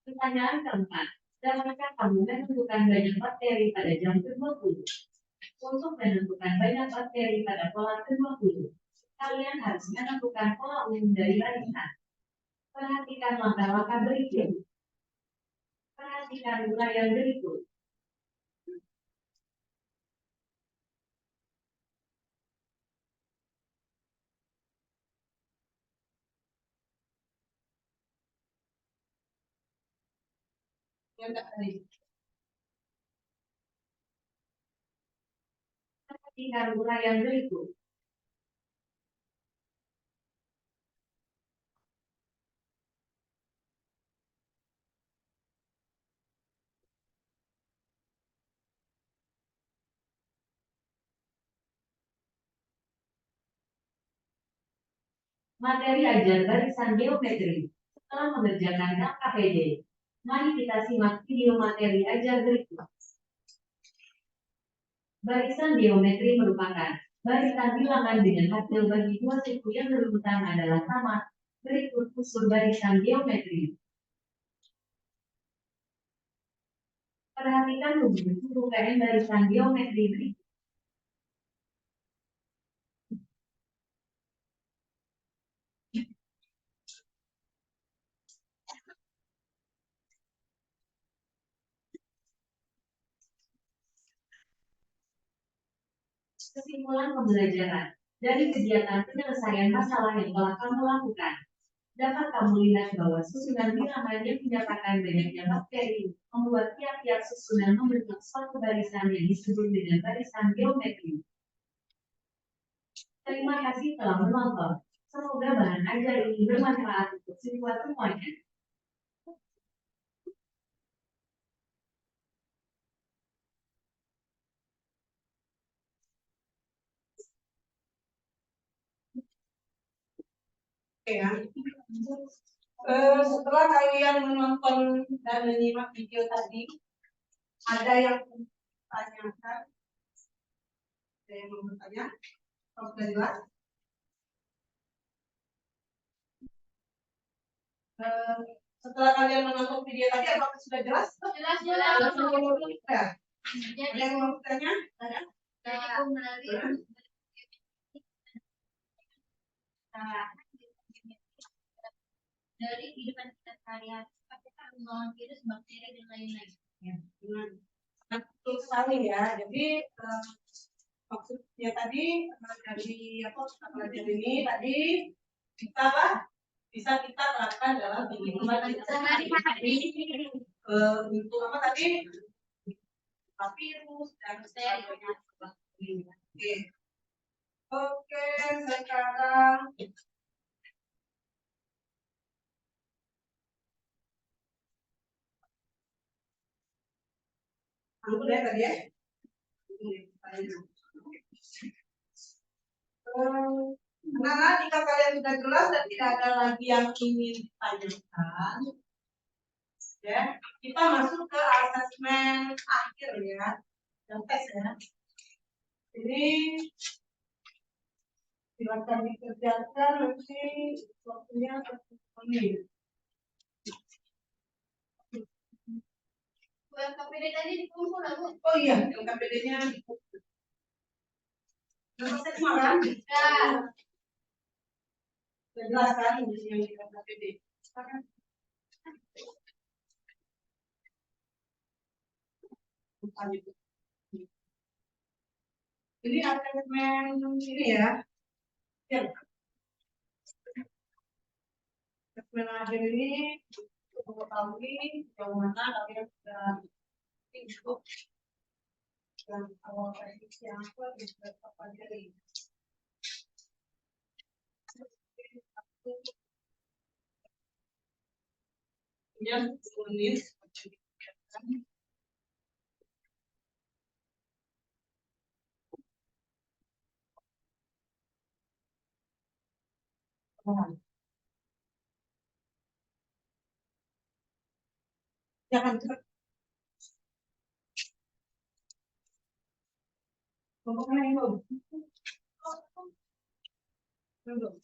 Pertanyaan keempat. Dapatkah kamu menentukan banyak bakteri pada jam ke-20? Untuk menentukan banyak bakteri pada pola ke-20, kalian harus menentukan pola umum dari barisan. Perhatikan langkah-langkah berikut. Perhatikan uraian berikut. Perhatikan uraian berikut. Materi ajar barisan geometri. Setelah mengerjakan LKPD, mari kita simak video materi ajar berikut. Barisan geometri merupakan barisan bilangan dengan hasil bagi 2 suku yang berurutan adalah sama. Berikut unsur barisan geometri. Perhatikan rumus UKM barisan geometri berikut. Kesimpulan pembelajaran. Dari kegiatan penyelesaian masalah yang telah kamu lakukan, dapat kamu lihat bahwa susunan bilangan yang menyatakan banyaknya bakteri membuat tiap-tiap susunan membentuk suatu barisan yang disebut dengan barisan geometri. Terima kasih telah menonton. Semoga bahan ajar ini bermanfaat untuk siswa semuanya. Ya. Setelah kalian menonton dan menyimak video tadi, ada yang tanyakan? Ada yang mau bertanya? Sudah jelas? Setelah kalian menonton video tadi, apakah sudah jelas? Jelas. Ya. Ada yang mau bertanya? Ada? Dari kehidupan kita sehari-hari, kita membawa virus, bakteri dan lain-lain. Ya, benar. Nah, betul sekali ya. Jadi maksudnya tadi dari apa kita pelajari ini tadi kita lah bisa kita terapkan dalam kehidupan kita sehari-hari untuk apa tadi virus dan sebagainya. Oke. Oke, sekarang anggur ya tadi ya. Nah, jika kalian sudah jelas dan tidak ada lagi yang ingin ditanyakan, ya, kita masuk ke asesmen akhir ya, yang tes ya. Jadi silakan dikerjakan nanti waktunya 1 menit. KPD tadi dikumpul aku. Oh iya, KPD-nya selesai semua kan? Ya. Sudah jelas kan yang di KPD. Ini asesmen ini ya. Ya. Asesmen akhir ini untuk mengetahui yang mana kalian sudah cukup dan awal prediksi apa yang sudah terpelajari. Ya, 10 menit. Jangan cepat. Ngomongnya ini belum. Belum.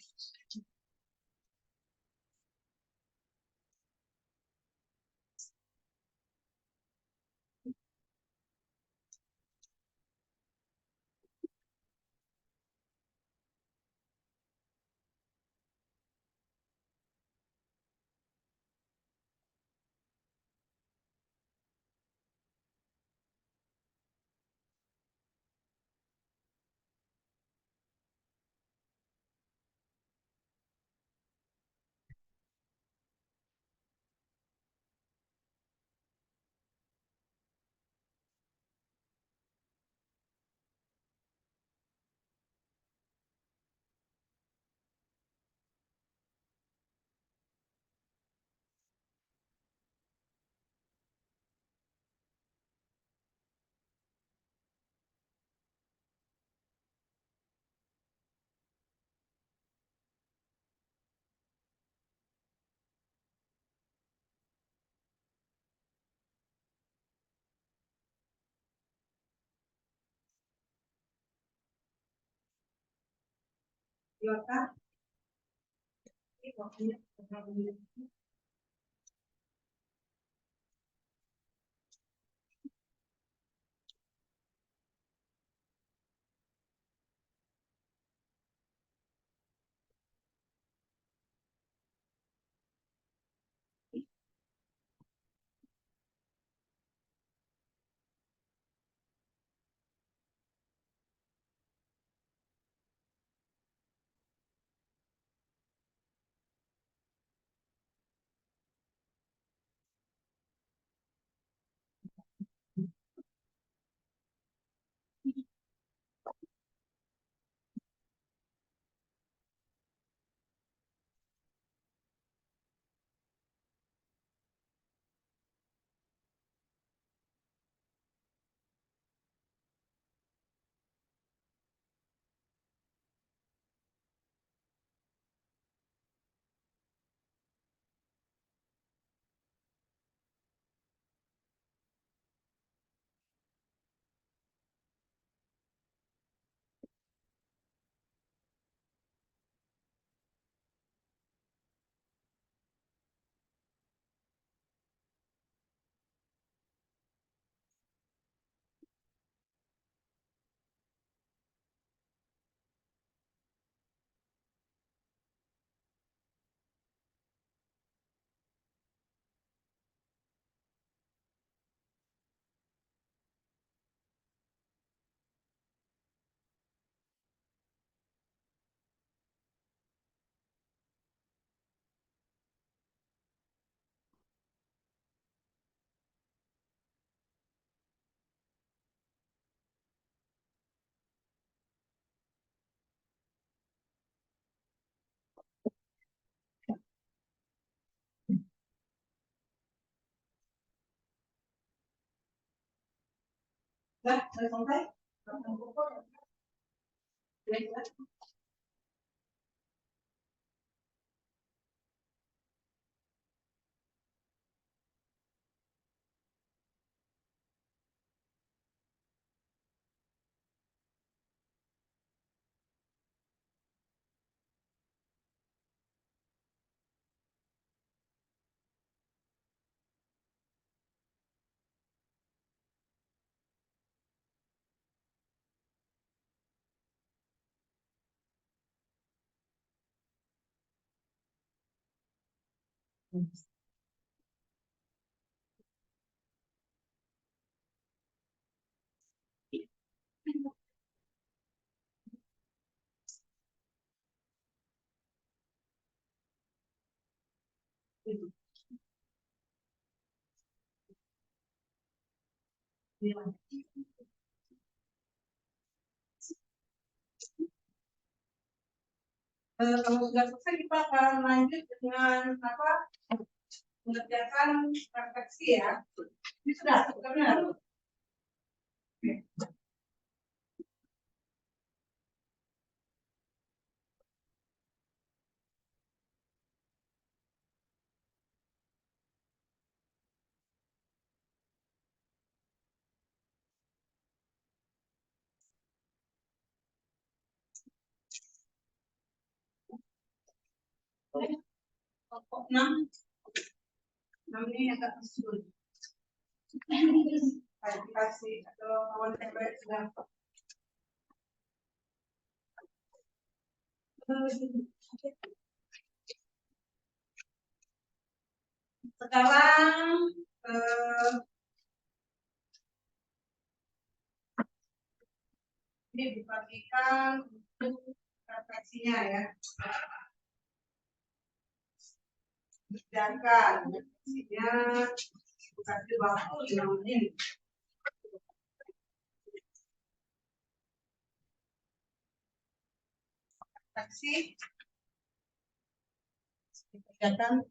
Silakan. Ini waktunya 15 menit. Lah, sudah selesai? Kalau sudah selesai kita akan lanjut dengan apa? Mengerjakan refleksi ya. Ini sudah benar. Kelompok 6. 6 ini agak sulit. Klarifikasi atau kawan terbaik sudah. Sekarang ini dibagikan untuk refleksinya ya. Sedangkan refleksinya bukan di waktu 5 menit. Refleksi dikerjakan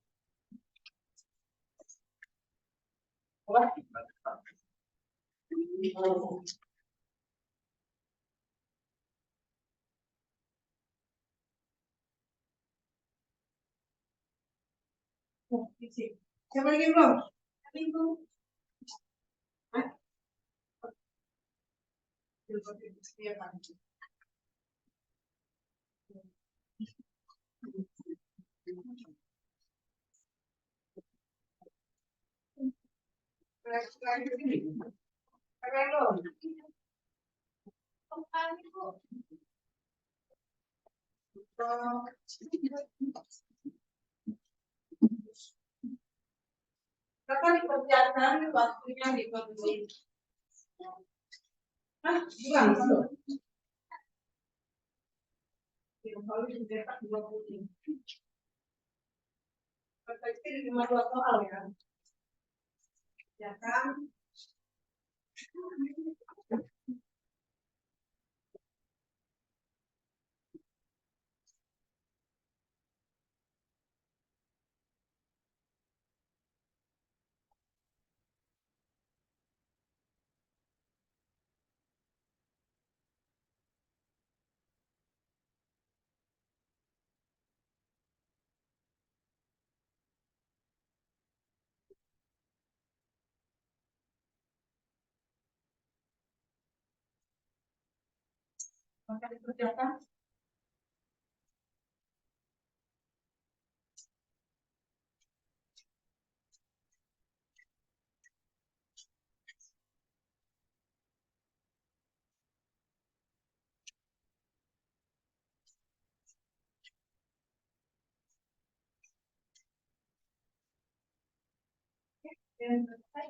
siapa lagi belum? Minggu. Kapan dikerjakan waktunya dibagi? Hah, bukan. Kalau dicetak 20. Refleksi di 2 soal ya. Ya kan? Maka dikerjakan. Dan selesai.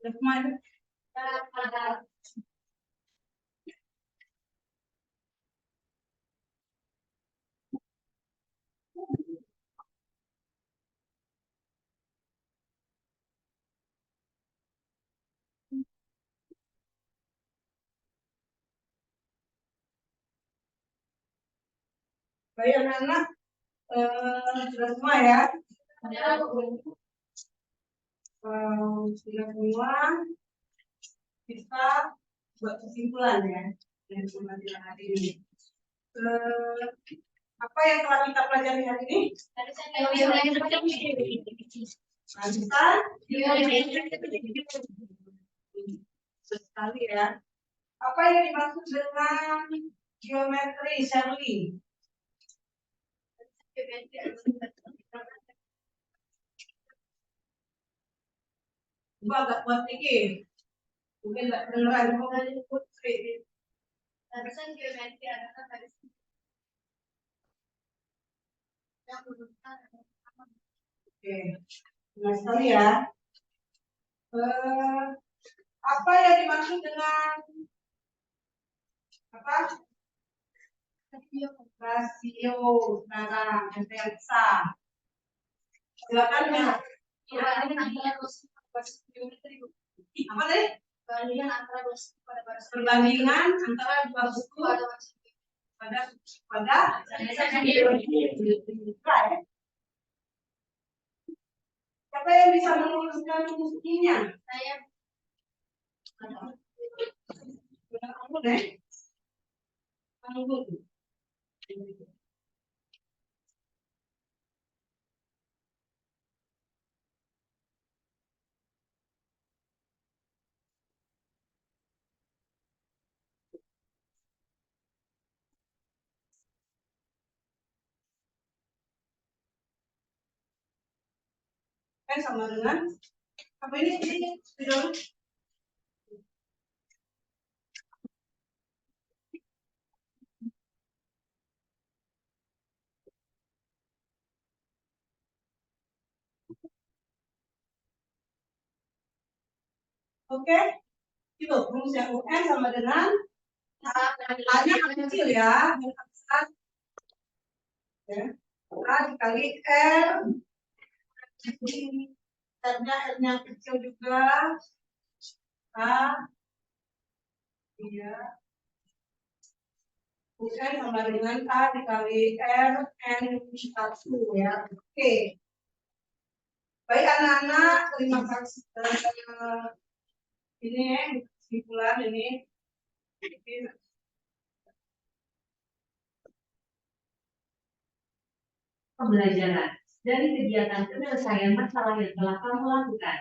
Kita kemarin Baik anak-anak, sudah semua ya? Sudah semua, kita buat kesimpulan ya dari pembelajaran hari ini. Apa yang telah kita pelajari hari ini? Lanjutan? Sekali ya. Apa yang dimaksud dengan geometri, Shirley? Coba agak buat pikir. Mungkin nggak kedengeran. Putri. Harusnya geometri adalah garis yang menunjukkan Oke, benar sekali ya. Apa yang dimaksud dengan apa? Rasio, sekarang yang besar. Silakan ya. Apa tadi? perbandingan antara dua suku pada baris Perbandingan antara dua suku pada siapa yang bisa meluruskan rumusnya? saya Kamu deh. Kamu. Sama dengan apa ini? Tidak. Oke, itu rumus yang UN sama dengan A-nya yang kecil ya, A dikali R, R-nya kecil juga, A, iya, UN sama dengan A dikali R, N1 ya, oke. Baik anak-anak, terima kasih. Ini ya, kesimpulan ini. Pembelajaran dari kegiatan penyelesaian masalah yang telah kamu lakukan.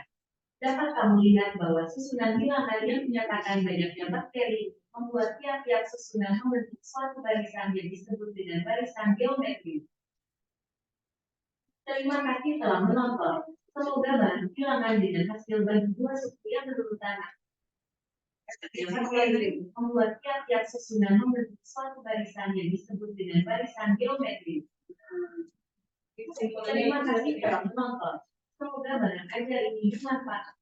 Dapat kamu lihat bahwa susunan bilangan yang menyatakan banyaknya bakteri membuat tiap-tiap susunan membentuk suatu barisan yang disebut dengan barisan geometri. Terima kasih telah menonton. Semoga bahan bilangan dengan hasil bagi dua suku yang berurutan membuat tiap-tiap susunan membentuk suatu barisan yang disebut dengan barisan geometri. Terima kasih telah menonton. Semoga bahan ajar ini bermanfaat.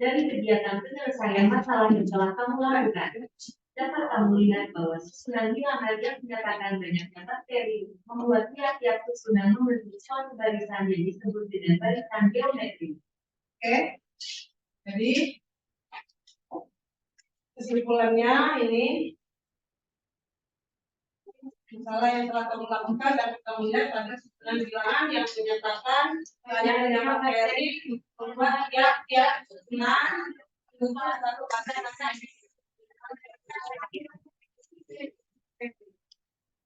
Dari kegiatan penyelesaian masalah yang telah kamu lakukan, dapat kamu lihat bahwa susunan bilangan yang menyatakan banyaknya bakteri membuat tiap-tiap susunan membentuk suatu barisan yang disebut dengan barisan geometri. Oke, jadi kesimpulannya ini masalah yang telah kamu lakukan dan kamu lihat pada susunan bilangan yang menyatakan banyaknya bakteri membuat tiap-tiap susunan membentuk satu barisan.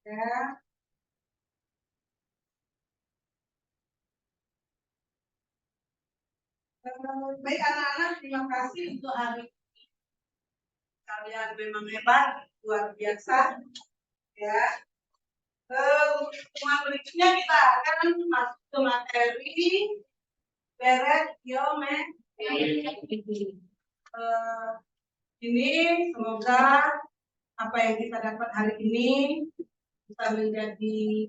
Ya. Baik anak-anak, terima kasih untuk hari ini. Kalian memang hebat, luar biasa. Ya. Pertemuan berikutnya kita akan masuk ke materi beret geometri. Ini semoga apa yang kita dapat hari ini bisa menjadi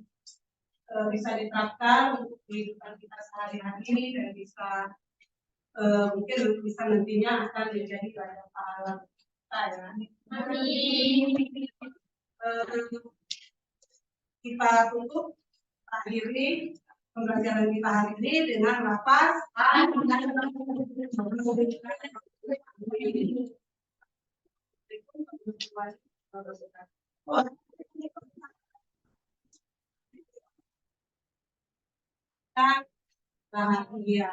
bisa diterapkan untuk kehidupan kita sehari-hari dan bisa mungkin bisa nantinya akan menjadi ladang pahala kita ya. Kita tutup akhiri pembelajaran kita hari ini dengan lafaz bahagia.